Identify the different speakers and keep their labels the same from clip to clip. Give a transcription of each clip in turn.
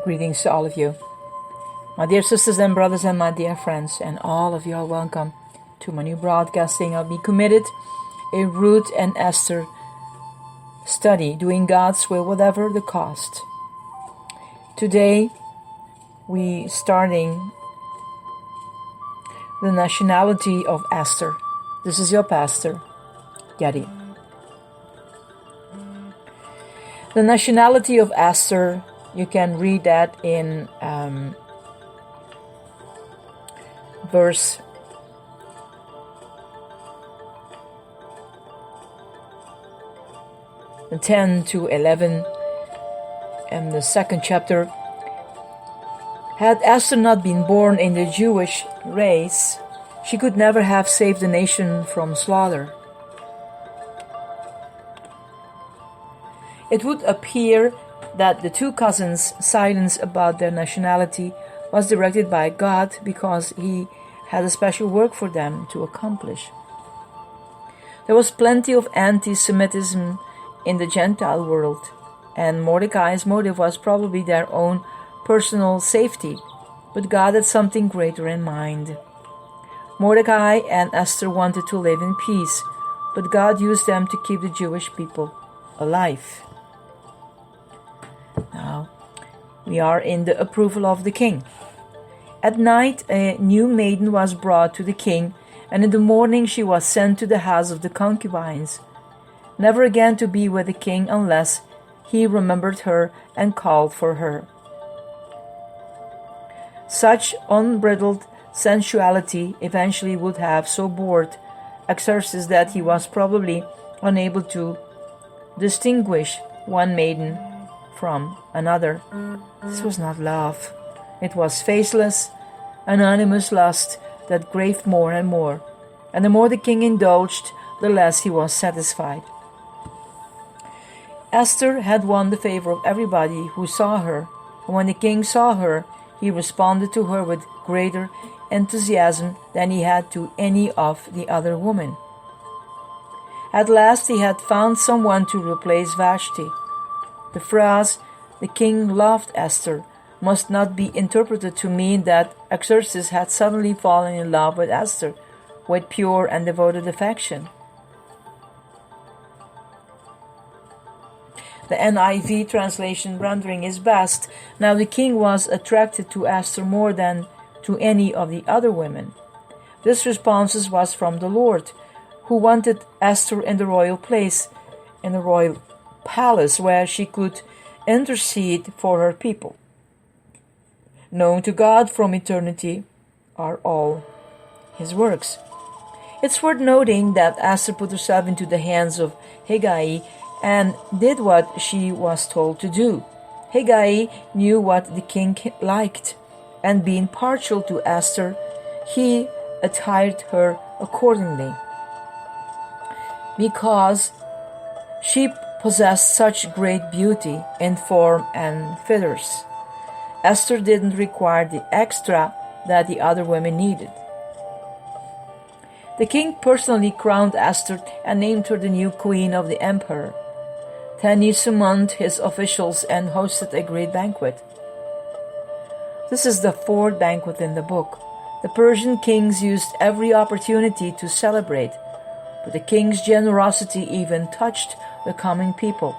Speaker 1: Greetings to all of you. My dear sisters and brothers and my dear friends, and all of you are welcome to my new broadcasting of Be Committed, a Ruth and Esther study, doing God's will, whatever the cost. Today, we starting the nationality of Esther. This is your pastor, Getty. The nationality of Esther, you can read that in verse 10 to 11 in the second chapter. Had Esther not been born in the Jewish race, she could never have saved the nation from slaughter. It would appear that the two cousins' silence about their nationality was directed by God because He had a special work for them to accomplish. There was plenty of anti-Semitism in the Gentile world, and Mordecai's motive was probably their own personal safety, but God had something greater in mind. Mordecai and Esther wanted to live in peace, but God used them to keep the Jewish people alive. Now, we are in the approval of the king. At night, a new maiden was brought to the king, and in the morning she was sent to the house of the concubines, never again to be with the king unless he remembered her and called for her. Such unbridled sensuality eventually would have so bored Xerxes that he was probably unable to distinguish one maiden from another. This was not love. It was faceless, anonymous lust that craved more and more, and the more the king indulged, the less he was satisfied. Esther had won the favor of everybody who saw her, and when the king saw her, he responded to her with greater enthusiasm than he had to any of the other women. At last he had found someone to replace Vashti. The phrase, "the king loved Esther," must not be interpreted to mean that Xerxes had suddenly fallen in love with Esther with pure and devoted affection. The NIV translation rendering is best. Now the king was attracted to Esther more than to any of the other women. This response was from the Lord, who wanted Esther in the royal place, in the royal palace, where she could intercede for her people. Known to God from eternity are all His works. It's worth noting that Esther put herself into the hands of Hegai and did what she was told to do. Hegai knew what the king liked, and being partial to Esther, he attired her accordingly. Because she possessed such great beauty in form and feathers, Esther didn't require the extra that the other women needed. The king personally crowned Esther and named her the new queen of the emperor. Then he summoned his officials and hosted a great banquet. This is the fourth banquet in the book. The Persian kings used every opportunity to celebrate, but the king's generosity even touched the common people,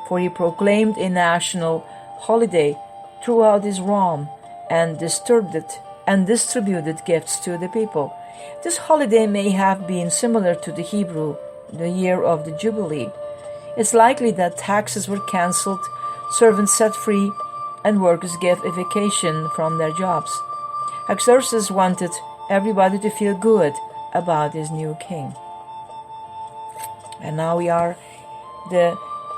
Speaker 1: for he proclaimed a national holiday throughout his realm and distributed gifts to the people. This holiday may have been similar to the Hebrew, the year of the Jubilee. It's likely that taxes were cancelled, servants set free, and workers gave a vacation from their jobs. Xerxes wanted everybody to feel good about his new king. And now we are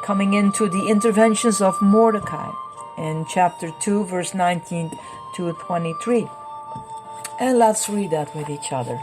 Speaker 1: coming into the interventions of Mordecai. in chapter 2, verse 19 to 23. And let's read that with each other.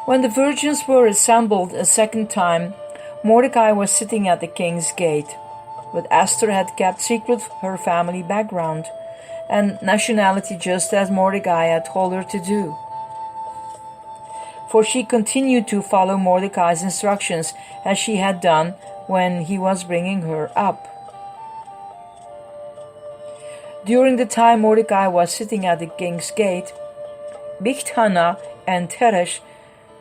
Speaker 1: When the virgins were assembled a second time, Mordecai was sitting at the king's gate. But Esther had kept secret her family background and nationality, just as Mordecai had told her to do. For she continued to follow Mordecai's instructions as she had done when he was bringing her up. During the time Mordecai was sitting at the king's gate, Bigthana and Teresh,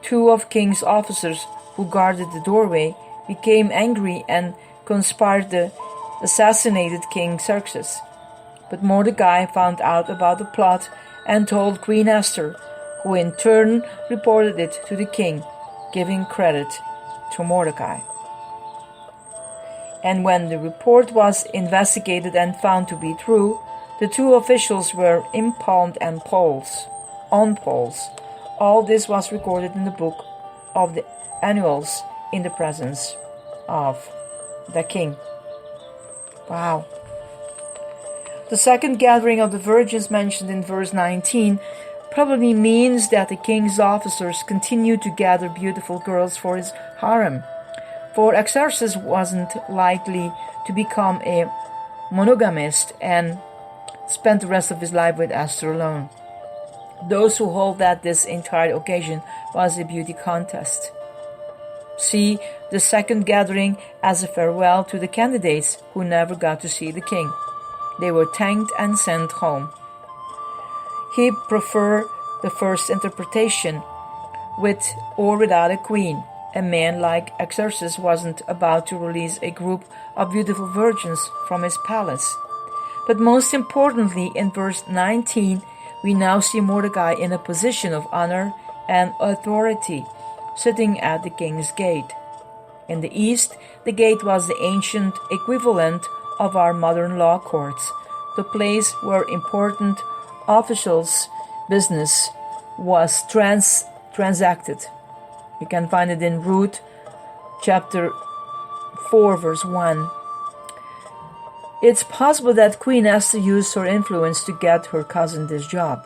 Speaker 1: two of king's officers who guarded the doorway, became angry and conspired to assassinate King Xerxes. But Mordecai found out about the plot and told Queen Esther, who in turn reported it to the king, giving credit to Mordecai. And when the report was investigated and found to be true, the two officials were impalmed on poles. All this was recorded in the book of the Annals in the presence of the king. Wow. The second gathering of the virgins mentioned in verse 19 probably means that the king's officers continued to gather beautiful girls for his harem. For Xerxes wasn't likely to become a monogamist and spend the rest of his life with Esther alone. Those who hold that this entire occasion was a beauty contest see the second gathering as a farewell to the candidates who never got to see the king. They were thanked and sent home. He preferred the first interpretation, with or without a queen. A man like Xerxes wasn't about to release a group of beautiful virgins from his palace. But most importantly, in verse 19, we now see Mordecai in a position of honor and authority, sitting at the king's gate. In the East, the gate was the ancient equivalent of our modern law courts, the place where important officials' business was transacted. You can find it in Ruth chapter 4, verse 1. It's possible that Queen Esther used her influence to get her cousin this job.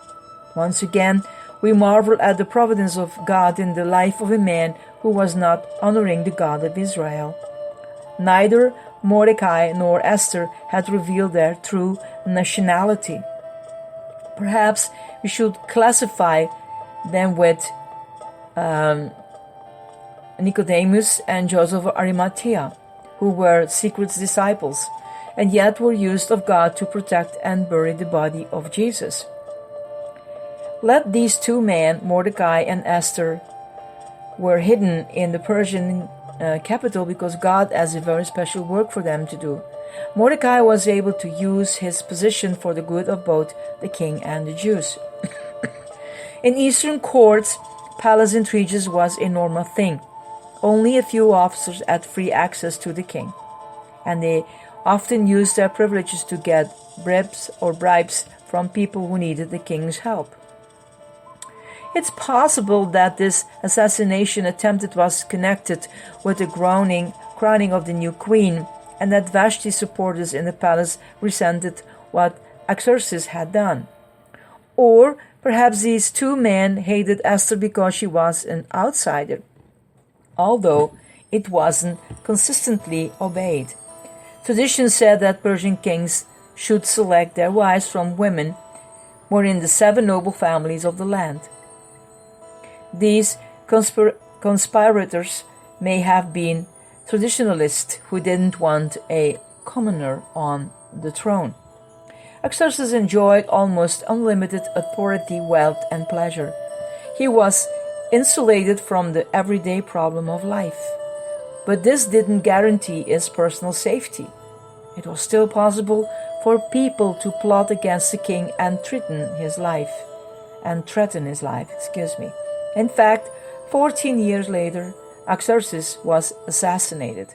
Speaker 1: Once again, we marvel at the providence of God in the life of a man who was not honoring the God of Israel. Neither Mordecai nor Esther had revealed their true nationality. Perhaps we should classify them with Nicodemus and Joseph of Arimathea, who were secret disciples, and yet were used of God to protect and bury the body of Jesus. Let these two men, Mordecai and Esther, were hidden in the Persian capital because God has a very special work for them to do. Mordecai was able to use his position for the good of both the king and the Jews. In Eastern courts, palace intrigues was a normal thing. Only a few officers had free access to the king, and they often used their privileges to get bribes from people who needed the king's help. It's possible that this assassination attempt was connected with the crowning of the new queen, and that Vashti's supporters in the palace resented what Xerxes had done. Or perhaps these two men hated Esther because she was an outsider, although it wasn't consistently obeyed. Tradition said that Persian kings should select their wives from women were in the 7 noble families of the land. These conspirators may have been traditionalists who didn't want a commoner on the throne. Xerxes enjoyed almost unlimited authority, wealth, and pleasure. He was insulated from the everyday problem of life. But this didn't guarantee his personal safety. It was still possible for people to plot against the king and threaten his life. In fact, 14 years later, Xerxes was assassinated.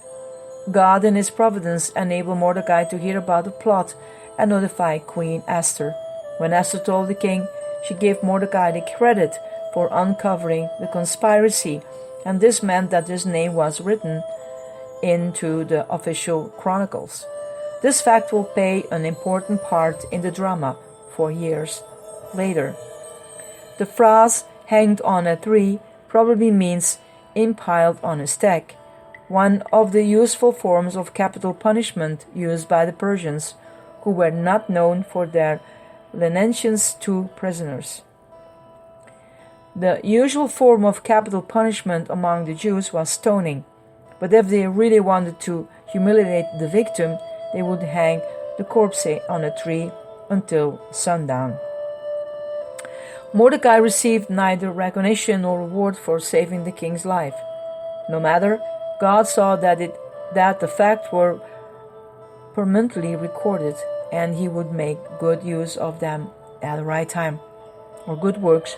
Speaker 1: God in his providence enabled Mordecai to hear about the plot and notify Queen Esther. When Esther told the king, she gave Mordecai the credit for uncovering the conspiracy, and this meant that his name was written into the official chronicles. This fact will play an important part in the drama for years later. The phrase hanged on a tree probably means impaled on a stake, one of the useful forms of capital punishment used by the Persians, who were not known for their leniency to prisoners. The usual form of capital punishment among the Jews was stoning, but if they really wanted to humiliate the victim, they would hang the corpse on a tree until sundown. Mordecai received neither recognition nor reward for saving the king's life. No matter, God saw that the facts were permanently recorded, and he would make good use of them at the right time. Or good works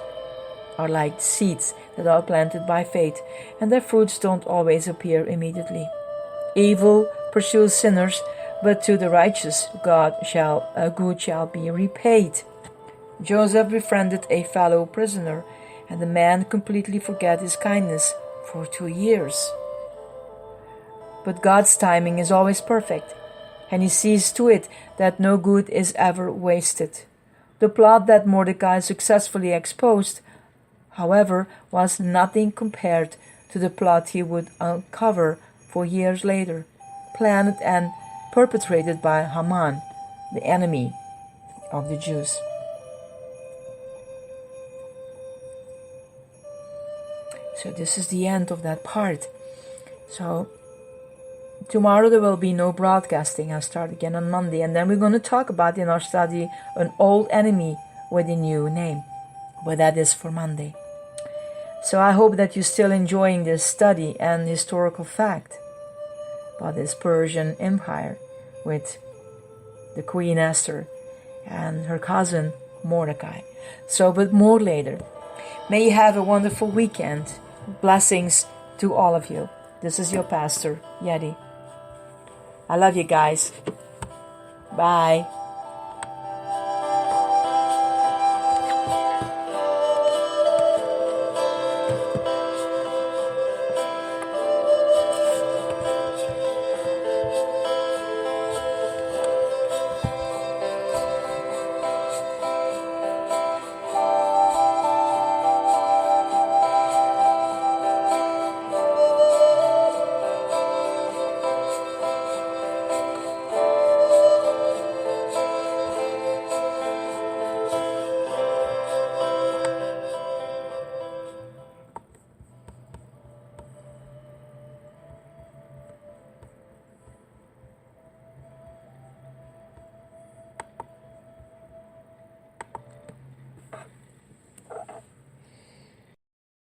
Speaker 1: are like seeds that are planted by faith, and their fruits don't always appear immediately. Evil pursues sinners, but to the righteous good shall be repaid. Joseph befriended a fellow prisoner, and the man completely forgot his kindness for 2 years. But God's timing is always perfect, and he sees to it that no good is ever wasted. The plot that Mordecai successfully exposed, however, was nothing compared to the plot he would uncover 4 years later, planned and perpetrated by Haman, the enemy of the Jews. So this is the end of that part. So tomorrow there will be no broadcasting. I'll start again on Monday, and then we're going to talk about in our study an old enemy with a new name. But that is for Monday. So I hope that you're still enjoying this study and historical fact about this Persian Empire with the Queen Esther and her cousin Mordecai. So, but more later. May you have a wonderful weekend. Blessings to all of you. This is your pastor, Yeti. I love you guys. Bye.